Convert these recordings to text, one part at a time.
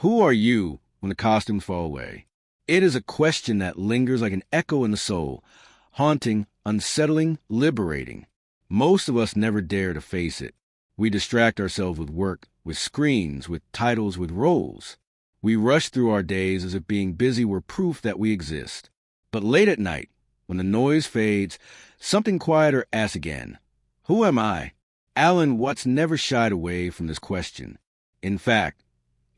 Who are you when the costumes fall away? It is a question that lingers like an echo in the soul, haunting, unsettling, liberating. Most of us never dare to face it. We distract ourselves with work, with screens, with titles, with roles. We rush through our days as if being busy were proof that we exist. But late at night, when the noise fades, something quieter asks again, who am I? Alan Watts never shied away from this question. In fact,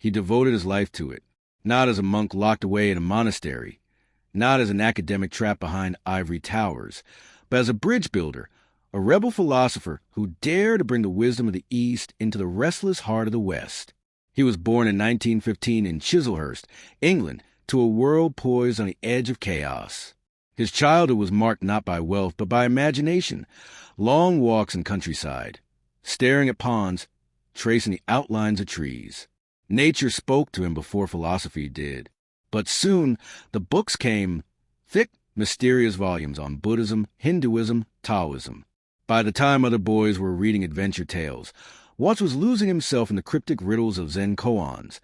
he devoted his life to it, not as a monk locked away in a monastery, not as an academic trapped behind ivory towers, but as a bridge builder, a rebel philosopher who dared to bring the wisdom of the East into the restless heart of the West. He was born in 1915 in Chislehurst, England, to a world poised on the edge of chaos. His childhood was marked not by wealth, but by imagination, long walks in countryside, staring at ponds, tracing the outlines of trees. Nature spoke to him before philosophy did. But soon the books came, thick, mysterious volumes on Buddhism, Hinduism, Taoism. By the time other boys were reading adventure tales, Watts was losing himself in the cryptic riddles of Zen koans,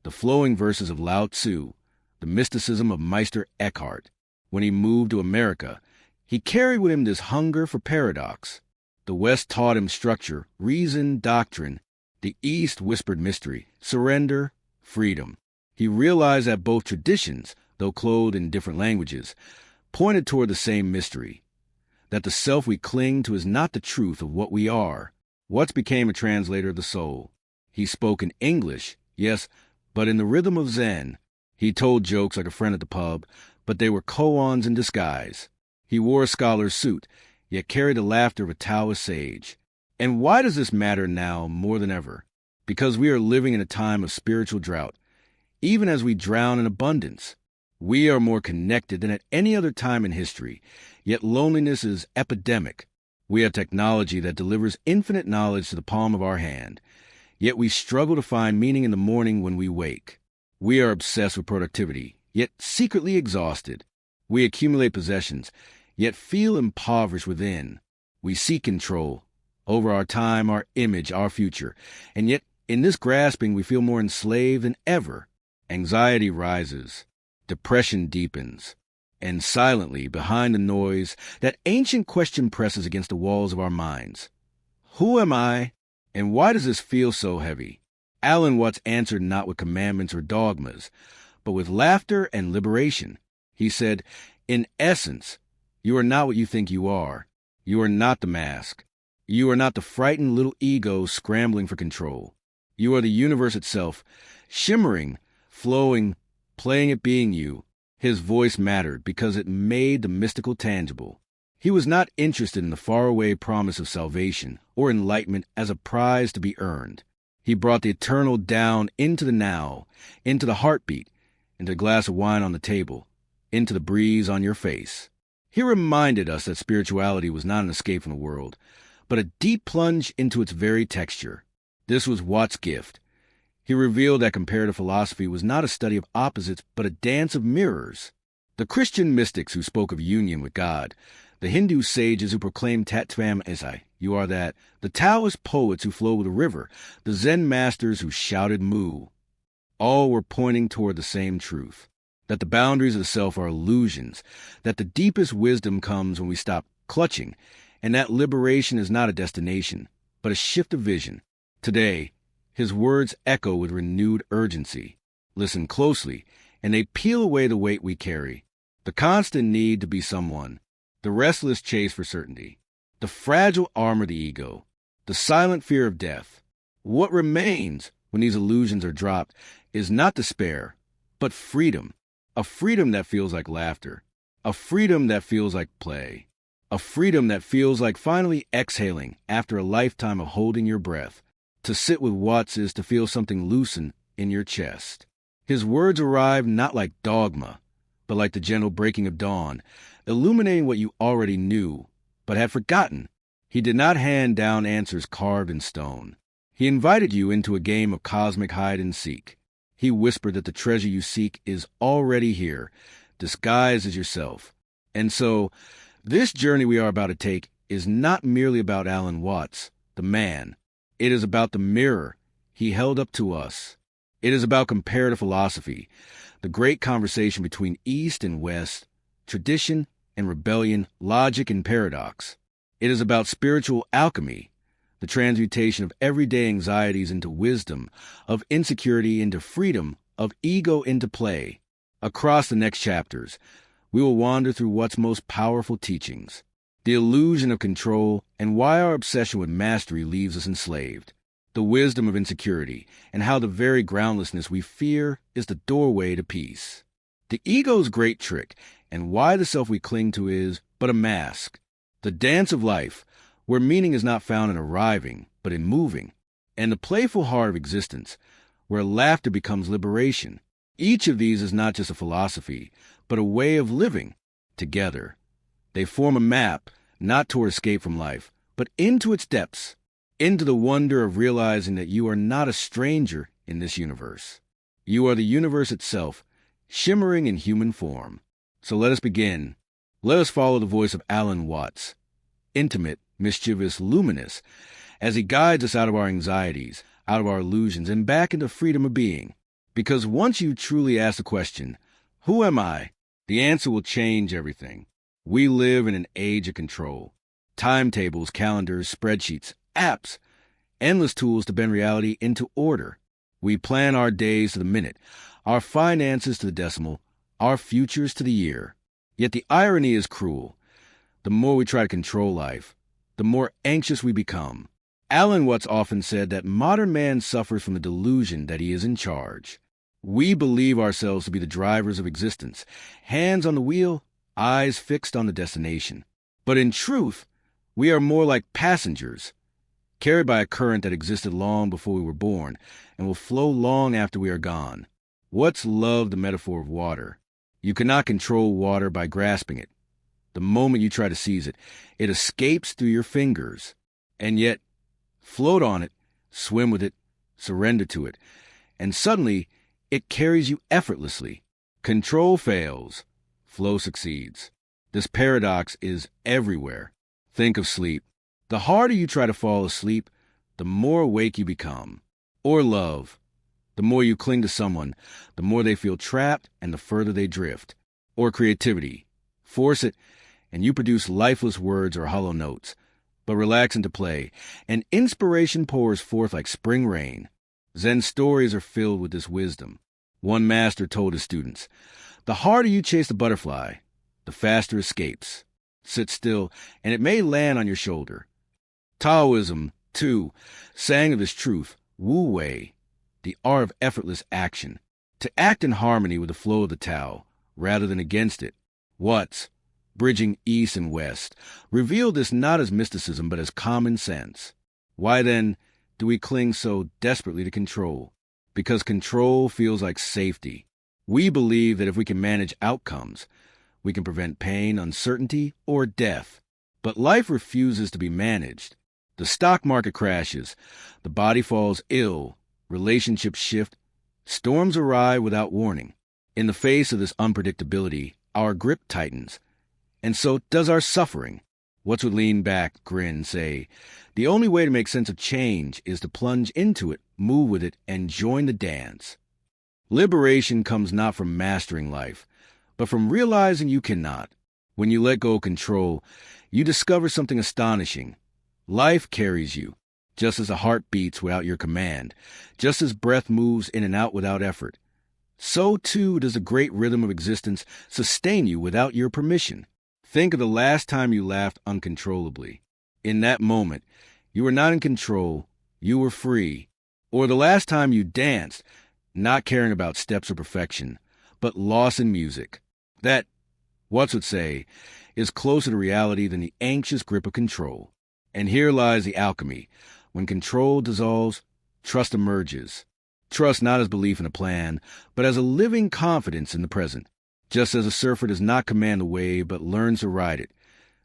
the flowing verses of Lao Tzu, the mysticism of Meister Eckhart. When he moved to America, he carried with him this hunger for paradox. The West taught him structure, reason, doctrine. The East whispered mystery, surrender, freedom. He realized that both traditions, though clothed in different languages, pointed toward the same mystery, that the self we cling to is not the truth of what we are. Watts became a translator of the soul. He spoke in English, yes, but in the rhythm of Zen. He told jokes like a friend at the pub, but they were koans in disguise. He wore a scholar's suit, yet carried the laughter of a Taoist sage. And why does this matter now more than ever? Because we are living in a time of spiritual drought. Even as we drown in abundance, we are more connected than at any other time in history, yet loneliness is epidemic. We have technology that delivers infinite knowledge to the palm of our hand, yet we struggle to find meaning in the morning when we wake. We are obsessed with productivity, yet secretly exhausted. We accumulate possessions, yet feel impoverished within. We seek control over our time, our image, our future, and yet in this grasping we feel more enslaved than ever. Anxiety rises, depression deepens, and silently, behind the noise, that ancient question presses against the walls of our minds. Who am I, and why does this feel so heavy? Alan Watts answered not with commandments or dogmas, but with laughter and liberation. He said, in essence, you are not what you think you are. You are not the mask. You are not the frightened little ego scrambling for control. You are the universe itself, shimmering, flowing, playing at being you. His voice mattered because it made the mystical tangible. He was not interested in the faraway promise of salvation or enlightenment as a prize to be earned. He brought the eternal down into the now, into the heartbeat, into the glass of wine on the table, into the breeze on your face. He reminded us that spirituality was not an escape from the world, but a deep plunge into its very texture. This was Watts' gift. He revealed that comparative philosophy was not a study of opposites, but a dance of mirrors. The Christian mystics who spoke of union with God, the Hindu sages who proclaimed Tat Tvam Asai, you are that, the Taoist poets who flowed with the river, the Zen masters who shouted Mu, all were pointing toward the same truth, that the boundaries of the self are illusions, that the deepest wisdom comes when we stop clutching, and that liberation is not a destination, but a shift of vision. Today, his words echo with renewed urgency. Listen closely, and they peel away the weight we carry. The constant need to be someone, the restless chase for certainty, the fragile armor of the ego, the silent fear of death. What remains when these illusions are dropped is not despair, but freedom. A freedom that feels like laughter, a freedom that feels like play, a freedom that feels like finally exhaling after a lifetime of holding your breath. To sit with Watts is to feel something loosen in your chest. His words arrive not like dogma, but like the gentle breaking of dawn, illuminating what you already knew, but had forgotten. He did not hand down answers carved in stone. He invited you into a game of cosmic hide-and-seek. He whispered that the treasure you seek is already here, disguised as yourself. And so, this journey we are about to take is not merely about Alan Watts, the man. It is about the mirror he held up to us. It is about comparative philosophy, the great conversation between East and West, tradition and rebellion, logic and paradox. It is about spiritual alchemy, the transmutation of everyday anxieties into wisdom, of insecurity into freedom, of ego into play. Across the next chapters, we will wander through what's most powerful teachings, the illusion of control, and why our obsession with mastery leaves us enslaved, the wisdom of insecurity, and how the very groundlessness we fear is the doorway to peace. The ego's great trick, and why the self we cling to is but a mask. The dance of life, where meaning is not found in arriving, but in moving. And the playful heart of existence, where laughter becomes liberation. Each of these is not just a philosophy, but a way of living together. They form a map, not toward escape from life, but into its depths, into the wonder of realizing that you are not a stranger in this universe. You are the universe itself, shimmering in human form. So let us begin. Let us follow the voice of Alan Watts, intimate, mischievous, luminous, as he guides us out of our anxieties, out of our illusions, and back into freedom of being. Because once you truly ask the question, who am I? The answer will change everything. We live in an age of control. Timetables, calendars, spreadsheets, apps, endless tools to bend reality into order. We plan our days to the minute, our finances to the decimal, our futures to the year. Yet the irony is cruel. The more we try to control life, the more anxious we become. Alan Watts often said that modern man suffers from the delusion that he is in charge. We believe ourselves to be the drivers of existence, hands on the wheel, eyes fixed on the destination. But in truth, we are more like passengers, carried by a current that existed long before we were born and will flow long after we are gone. Watts loved the metaphor of water. You cannot control water by grasping it. The moment you try to seize it, it escapes through your fingers. And yet, float on it, swim with it, surrender to it, and suddenly it carries you effortlessly. Control fails, flow succeeds. This paradox is everywhere. Think of sleep. The harder you try to fall asleep, the more awake you become. Or love. The more you cling to someone, the more they feel trapped and the further they drift. Or creativity. Force it, and you produce lifeless words or hollow notes. But relax into play, and inspiration pours forth like spring rain. Zen stories are filled with this wisdom. One master told his students, the harder you chase the butterfly, the faster it escapes. Sit still, and it may land on your shoulder. Taoism, too, sang of this truth, Wu Wei, the art of effortless action, to act in harmony with the flow of the Tao, rather than against it. Watts, bridging East and West, revealed this not as mysticism but as common sense. Why then do we cling so desperately to control? Because control feels like safety. We believe that if we can manage outcomes, we can prevent pain, uncertainty, or death. But life refuses to be managed. The stock market crashes, the body falls ill, relationships shift, storms arrive without warning. In the face of this unpredictability, our grip tightens. And so does our suffering. Watts would lean back, grin, say, the only way to make sense of change is to plunge into it, move with it, and join the dance. Liberation comes not from mastering life, but from realizing you cannot. When you let go of control, you discover something astonishing. Life carries you, just as a heart beats without your command, just as breath moves in and out without effort. So, too, does the great rhythm of existence sustain you without your permission. Think of the last time you laughed uncontrollably. In that moment, you were not in control, you were free. Or the last time you danced, not caring about steps or perfection, but lost in music. That, Watts would say, is closer to reality than the anxious grip of control. And here lies the alchemy. When control dissolves, trust emerges. Trust not as belief in a plan, but as a living confidence in the present. Just as a surfer does not command the wave, but learns to ride it,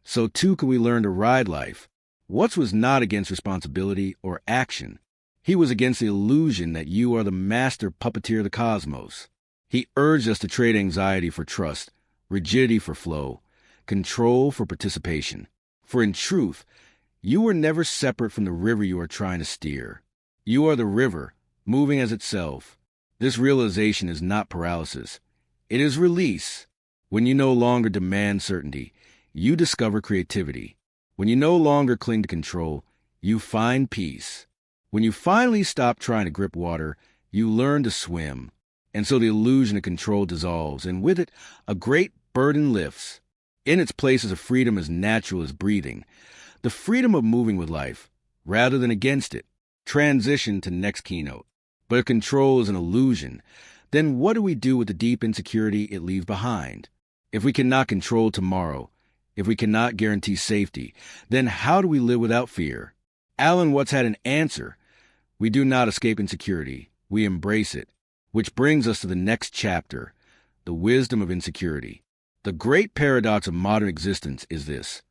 so too can we learn to ride life. Watts was not against responsibility or action. He was against the illusion that you are the master puppeteer of the cosmos. He urged us to trade anxiety for trust, rigidity for flow, control for participation. For in truth, you are never separate from the river you are trying to steer. You are the river, moving as itself. This realization is not paralysis. It is release. When you no longer demand certainty, you discover creativity. When you no longer cling to control, you find peace. When you finally stop trying to grip water, you learn to swim. And so the illusion of control dissolves, and with it, a great burden lifts. In its place is a freedom as natural as breathing, the freedom of moving with life, rather than against it. Transition to next keynote. But if control is an illusion, then what do we do with the deep insecurity it leaves behind? If we cannot control tomorrow, if we cannot guarantee safety, then how do we live without fear? Alan Watts had an answer. We do not escape insecurity, we embrace it. Which brings us to the next chapter, the wisdom of insecurity. The great paradox of modern existence is this.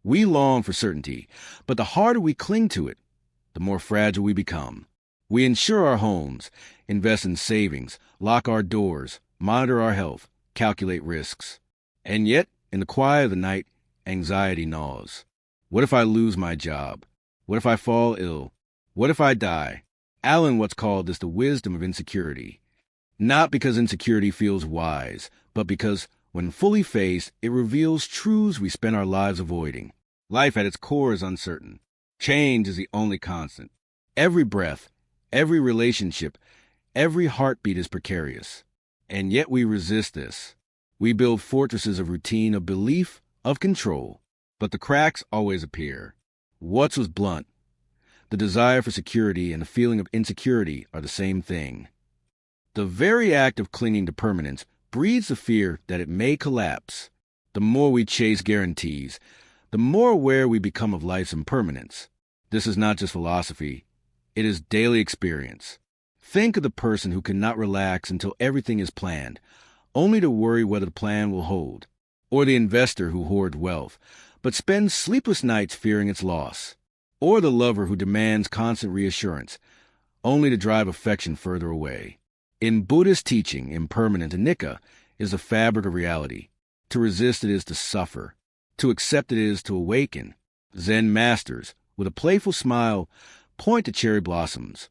We long for certainty, but the harder we cling to it, the more fragile we become. We insure our homes, invest in savings, lock our doors, monitor our health, calculate risks. And yet, in the quiet of the night, anxiety gnaws. What if I lose my job? What if I fall ill? What if I die? Alan Watts called this the wisdom of insecurity. Not because insecurity feels wise, but because, when fully faced, it reveals truths we spend our lives avoiding. Life at its core is uncertain. Change is the only constant. Every breath, every relationship, every heartbeat is precarious. And yet we resist this. We build fortresses of routine, of belief, of control. But the cracks always appear. Watts was blunt. The desire for security and the feeling of insecurity are the same thing. The very act of clinging to permanence breeds the fear that it may collapse. The more we chase guarantees, the more aware we become of life's impermanence. This is not just philosophy. It is daily experience. Think of the person who cannot relax until everything is planned, only to worry whether the plan will hold. Or the investor who hoards wealth, but spends sleepless nights fearing its loss. Or the lover who demands constant reassurance, only to drive affection further away. In Buddhist teaching, impermanent anicca is the fabric of reality. To resist it is to suffer. To accept it is to awaken. Zen masters, with a playful smile, point to cherry blossoms.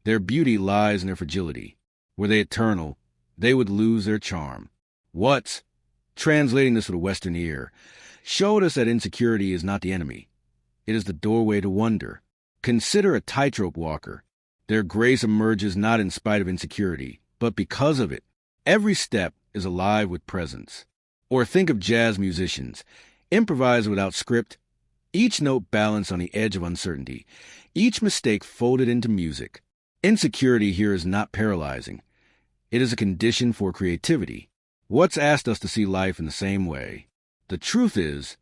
Their beauty lies in their fragility. Were they eternal, they would lose their charm. Watts, translating this with a Western ear, showed us that insecurity is not the enemy. It is the doorway to wonder. Consider a tightrope walker. Their grace emerges not in spite of insecurity, but because of it. Every step is alive with presence. Or think of jazz musicians, improvise without script, each note balanced on the edge of uncertainty, each mistake folded into music. Insecurity here is not paralyzing. It is a condition for creativity. Watts asked us to see life in the same way. The truth is,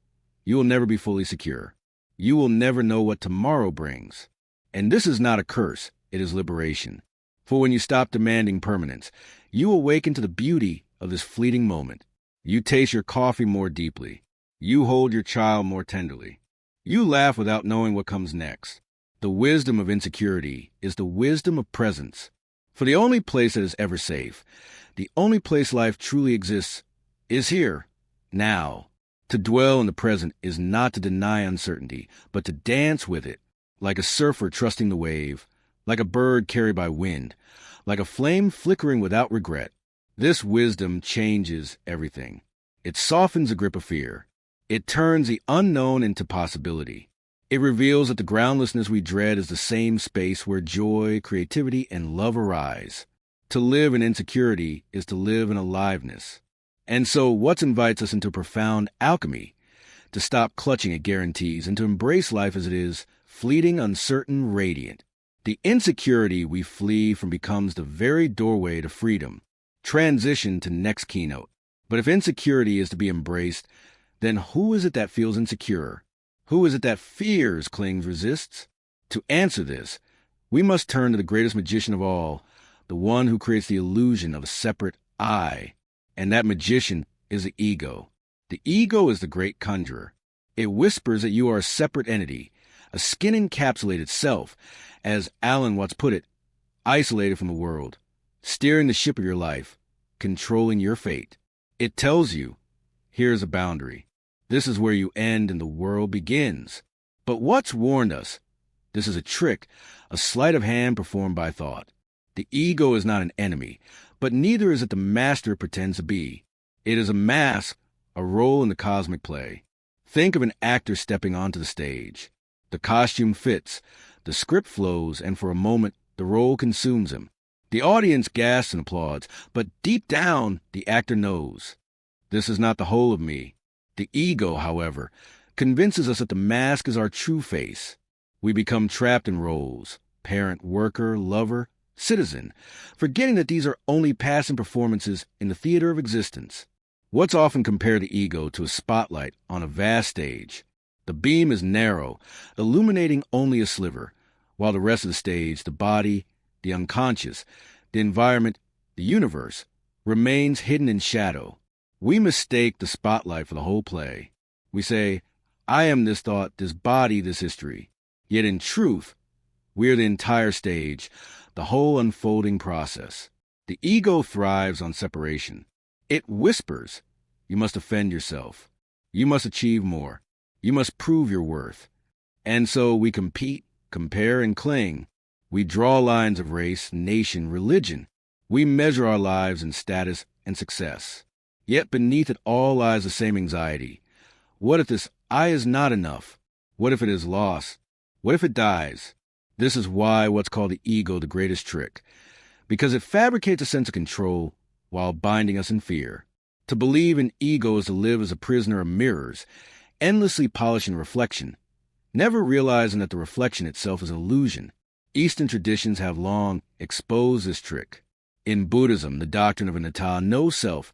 you will never be fully secure. You will never know what tomorrow brings. And this is not a curse. It is liberation. For when you stop demanding permanence, you awaken to the beauty of this fleeting moment. You taste your coffee more deeply. You hold your child more tenderly. You laugh without knowing what comes next. The wisdom of insecurity is the wisdom of presence. For the only place that is ever safe, the only place life truly exists, is here, now. To dwell in the present is not to deny uncertainty, but to dance with it, like a surfer trusting the wave, like a bird carried by wind, like a flame flickering without regret. This wisdom changes everything. It softens the grip of fear. It turns the unknown into possibility. It reveals that the groundlessness we dread is the same space where joy, creativity, and love arise. To live in insecurity is to live in aliveness. And so Watts invites us into profound alchemy, to stop clutching at guarantees and to embrace life as it is, fleeting, uncertain, radiant. The insecurity we flee from becomes the very doorway to freedom. Transition to next keynote. But if insecurity is to be embraced, then who is it that feels insecure? Who is it that fears, clings, resists? To answer this, we must turn to the greatest magician of all, the one who creates the illusion of a separate I. And that magician is the ego. The ego is the great conjurer. It whispers that you are a separate entity, a skin-encapsulated self, as Alan Watts put it, isolated from the world, steering the ship of your life, controlling your fate. It tells you, here's a boundary. This is where you end and the world begins. But Watts warned us, this is a trick, a sleight of hand performed by thought. The ego is not an enemy, but neither is it the master it pretends to be. It is a mask, a role in the cosmic play. Think of an actor stepping onto the stage. The costume fits, the script flows, and for a moment, the role consumes him. The audience gasps and applauds, but deep down, the actor knows. This is not the whole of me. The ego, however, convinces us that the mask is our true face. We become trapped in roles: parent, worker, lover, citizen, forgetting that these are only passing performances in the theater of existence. What's often compared the ego to a spotlight on a vast stage. The beam is narrow, illuminating only a sliver, while the rest of the stage, the body, the unconscious, the environment, the universe, remains hidden in shadow. We mistake the spotlight for the whole play. We say, I am this thought, this body, this history. Yet in truth, we are the entire stage, the whole unfolding process. The ego thrives on separation. It whispers, you must offend yourself. You must achieve more. You must prove your worth. And so we compete, compare, and cling. We draw lines of race, nation, religion. We measure our lives in status and success. Yet beneath it all lies the same anxiety. What if this I is not enough? What if it is lost? What if it dies? This is why what's called the ego the greatest trick, because it fabricates a sense of control while binding us in fear. To believe in ego is to live as a prisoner of mirrors, endlessly polishing reflection, never realizing that the reflection itself is an illusion. Eastern traditions have long exposed this trick. In Buddhism, the doctrine of anatta, no self,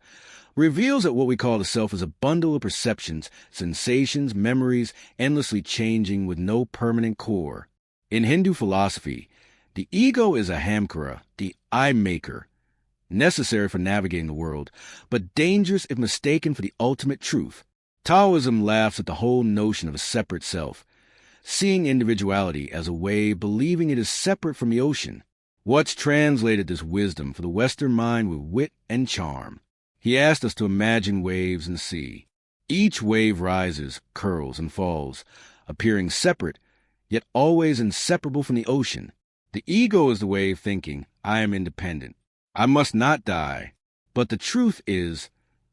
reveals that what we call the self is a bundle of perceptions, sensations, memories, endlessly changing with no permanent core. In Hindu philosophy, the ego is a hamkara, the I-maker, necessary for navigating the world, but dangerous if mistaken for the ultimate truth. Taoism laughs at the whole notion of a separate self, seeing individuality as a wave, believing it is separate from the ocean. Watts translated this wisdom for the Western mind with wit and charm. He asked us to imagine waves in the sea. Each wave rises, curls, and falls, appearing separate, yet always inseparable from the ocean. The ego is the wave thinking, I am independent. I must not die. But the truth is,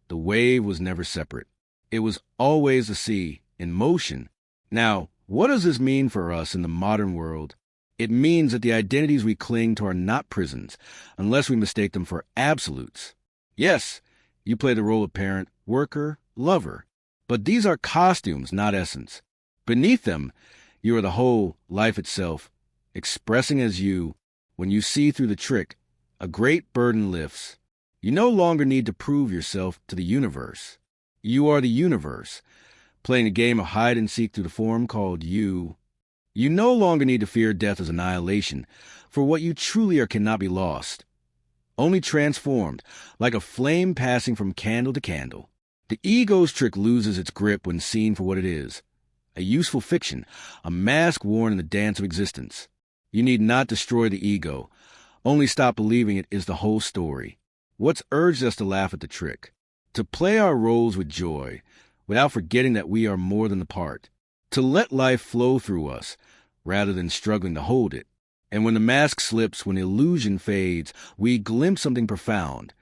the wave was never separate. It was always the sea, in motion. Now, what does this mean for us in the modern world? It means that the identities we cling to are not prisons, unless we mistake them for absolutes. Yes, you play the role of parent, worker, lover. But these are costumes, not essence. Beneath them, you are the whole, life itself, expressing as you. When you see through the trick, a great burden lifts. You no longer need to prove yourself to the universe. You are the universe, playing a game of hide-and-seek through the form called you. You no longer need to fear death as annihilation, for what you truly are cannot be lost. Only transformed, like a flame passing from candle to candle. The ego's trick loses its grip when seen for what it is, a useful fiction, a mask worn in the dance of existence. You need not destroy the ego, only stop believing it is the whole story. What's urged us to laugh at the trick? To play our roles with joy, without forgetting that we are more than the part. To let life flow through us, rather than struggling to hold it. And when the mask slips, when the illusion fades, we glimpse something profound.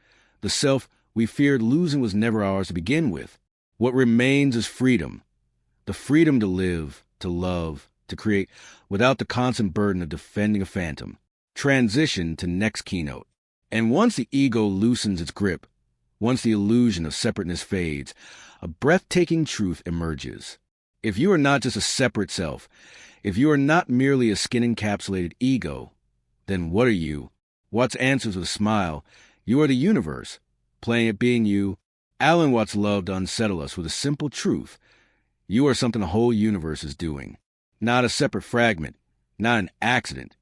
The self we feared losing was never ours to begin with. What remains is freedom. The freedom to live, to love, to create, without the constant burden of defending a phantom. Transition to next keynote. And once the ego loosens its grip, once the illusion of separateness fades, a breathtaking truth emerges. If you are not just a separate self, if you are not merely a skin-encapsulated ego, then what are you? Watts answers with a smile. You are the universe, playing at being you. Alan Watts loved to unsettle us with a simple truth. You are something the whole universe is doing. Not a separate fragment, not an accident,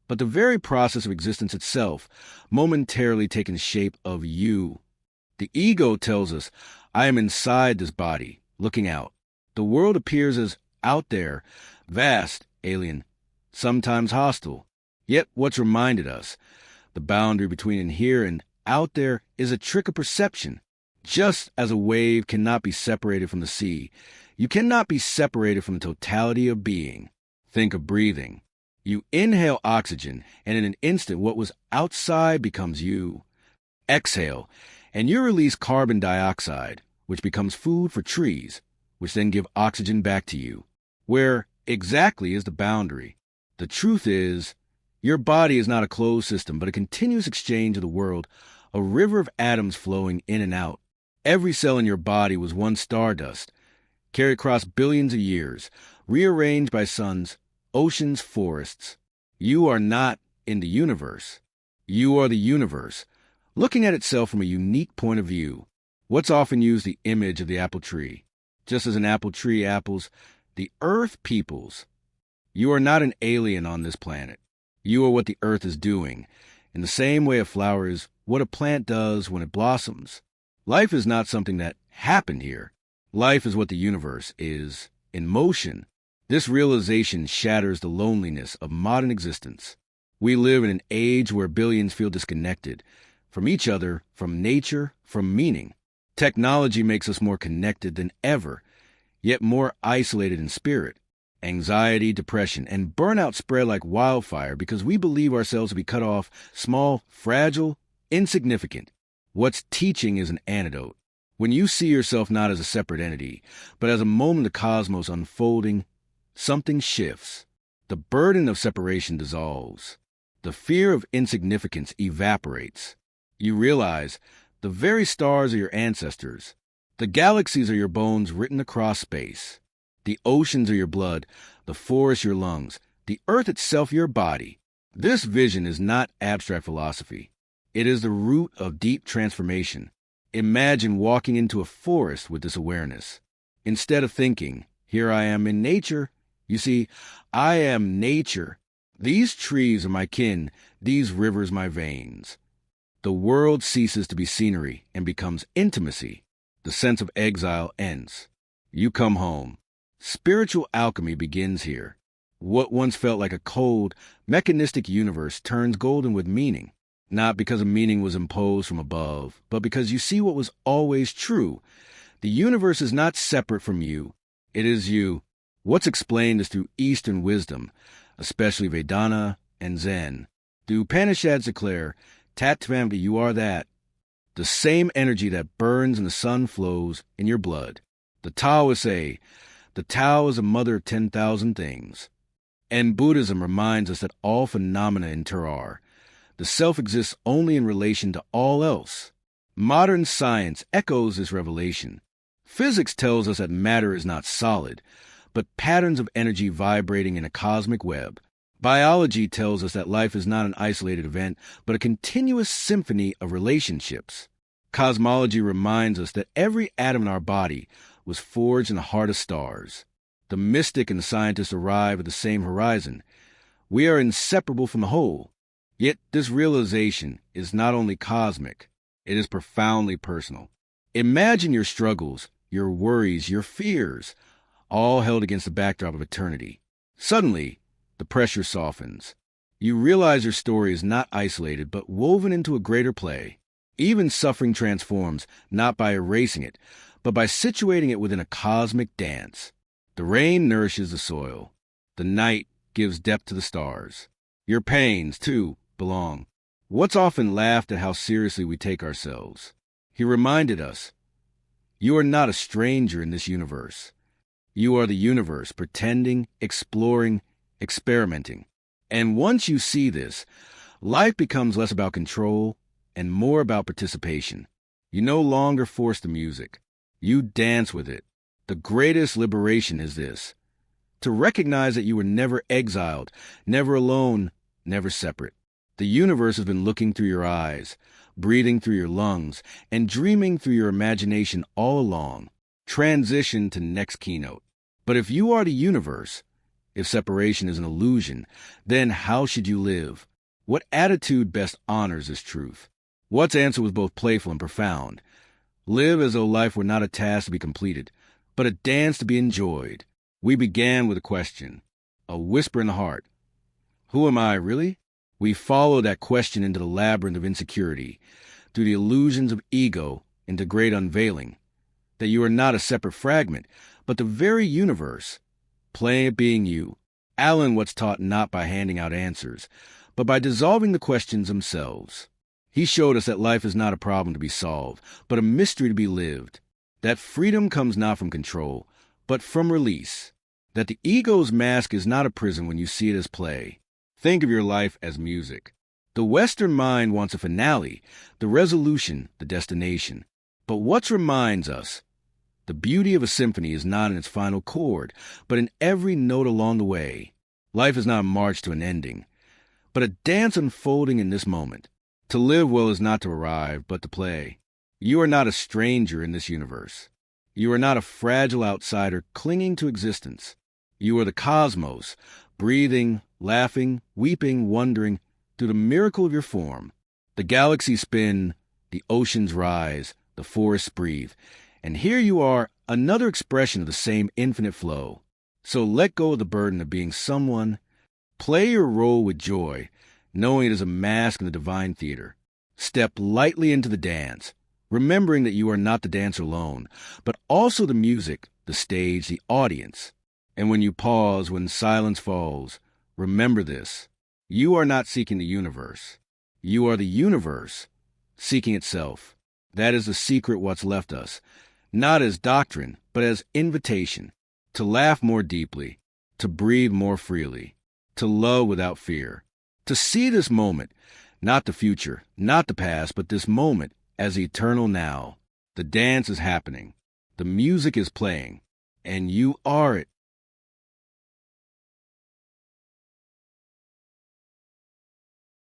but the very process of existence itself, momentarily taking the shape of you. The ego tells us, I am inside this body, looking out. The world appears as out there, vast, alien, sometimes hostile. Yet what's reminded us, the boundary between in here and out there is a trick of perception. Just as a wave cannot be separated from the sea, you cannot be separated from the totality of being. Think of breathing. You inhale oxygen, and in an instant, what was outside becomes you. Exhale, and you release carbon dioxide, which becomes food for trees, which then give oxygen back to you. Where exactly is the boundary? The truth is, your body is not a closed system, but a continuous exchange of the world, a river of atoms flowing in and out. Every cell in your body was once stardust, carried across billions of years, rearranged by suns, oceans, forests. You are not in the universe. You are the universe, looking at itself from a unique point of view. What's often used the image of the apple tree. Just as an apple tree apples, the earth peoples. You are not an alien on this planet. You are what the earth is doing. In the same way a flower is what a plant does when it blossoms. Life is not something that happened here. Life is what the universe is, in motion. This realization shatters the loneliness of modern existence. We live in an age where billions feel disconnected from each other, from nature, from meaning. Technology makes us more connected than ever, yet more isolated in spirit. Anxiety, depression, and burnout spread like wildfire because we believe ourselves to be cut off, small, fragile, insignificant. What's teaching is an antidote. When you see yourself not as a separate entity, but as a moment of the cosmos unfolding, something shifts. The burden of separation dissolves. The fear of insignificance evaporates. You realize the very stars are your ancestors. The galaxies are your bones written across space. The oceans are your blood, the forests your lungs, the earth itself your body. This vision is not abstract philosophy. It is the root of deep transformation. Imagine walking into a forest with this awareness. Instead of thinking, here I am in nature, you see, I am nature. These trees are my kin, these rivers my veins. The world ceases to be scenery and becomes intimacy. The sense of exile ends. You come home. Spiritual alchemy begins here. What once felt like a cold, mechanistic universe turns golden with meaning. Not because a meaning was imposed from above, but because you see what was always true. The universe is not separate from you. It is you. What's explained is through Eastern wisdom, especially Vedana and Zen. The Upanishads declare, Tattvam, you are that. The same energy that burns in the sun flows in your blood. The Taoists say, the Tao is a mother of 10,000 things. And Buddhism reminds us that all phenomena enter are. The self exists only in relation to all else. Modern science echoes this revelation. Physics tells us that matter is not solid, but patterns of energy vibrating in a cosmic web. Biology tells us that life is not an isolated event, but a continuous symphony of relationships. Cosmology reminds us that every atom in our body was forged in the heart of stars. The mystic and the scientist arrive at the same horizon. We are inseparable from the whole. Yet this realization is not only cosmic, it is profoundly personal. Imagine your struggles, your worries, your fears, all held against the backdrop of eternity. Suddenly, the pressure softens. You realize your story is not isolated, but woven into a greater play. Even suffering transforms, not by erasing it, but by situating it within a cosmic dance. The rain nourishes the soil. The night gives depth to the stars. Your pains, too, belong. What's often laughed at how seriously we take ourselves. He reminded us, you are not a stranger in this universe. You are the universe, pretending, exploring, experimenting. And once you see this, life becomes less about control and more about participation. You no longer force the music. You dance with it. The greatest liberation is this: to recognize that you were never exiled, never alone, never separate. The universe has been looking through your eyes, breathing through your lungs, and dreaming through your imagination all along. Transition to next keynote. But if you are the universe, if separation is an illusion, then how should you live? What attitude best honors this truth? Watt's answer was both playful and profound. Live as though life were not a task to be completed, but a dance to be enjoyed. We began with a question, a whisper in the heart. Who am I, really? We follow that question into the labyrinth of insecurity, through the illusions of ego, into great unveiling, that you are not a separate fragment, but the very universe, playing at being you. Alan was taught not by handing out answers, but by dissolving the questions themselves. He showed us that life is not a problem to be solved, but a mystery to be lived. That freedom comes not from control, but from release. That the ego's mask is not a prison when you see it as play. Think of your life as music. The Western mind wants a finale, the resolution, the destination. But what reminds us? The beauty of a symphony is not in its final chord, but in every note along the way. Life is not a march to an ending, but a dance unfolding in this moment. To live well is not to arrive, but to play. You are not a stranger in this universe. You are not a fragile outsider clinging to existence. You are the cosmos, breathing, laughing, weeping, wondering through the miracle of your form. The galaxies spin, the oceans rise, the forests breathe. And here you are, another expression of the same infinite flow. So let go of the burden of being someone. Play your role with joy, knowing it is a mask in the divine theater. Step lightly into the dance, remembering that you are not the dancer alone, but also the music, the stage, the audience. And when you pause, when silence falls, remember this. You are not seeking the universe. You are the universe seeking itself. That is the secret what's left us, not as doctrine, but as invitation, to laugh more deeply, to breathe more freely, to love without fear, to see this moment, not the future, not the past, but this moment as eternal now. The dance is happening. The music is playing, and you are it.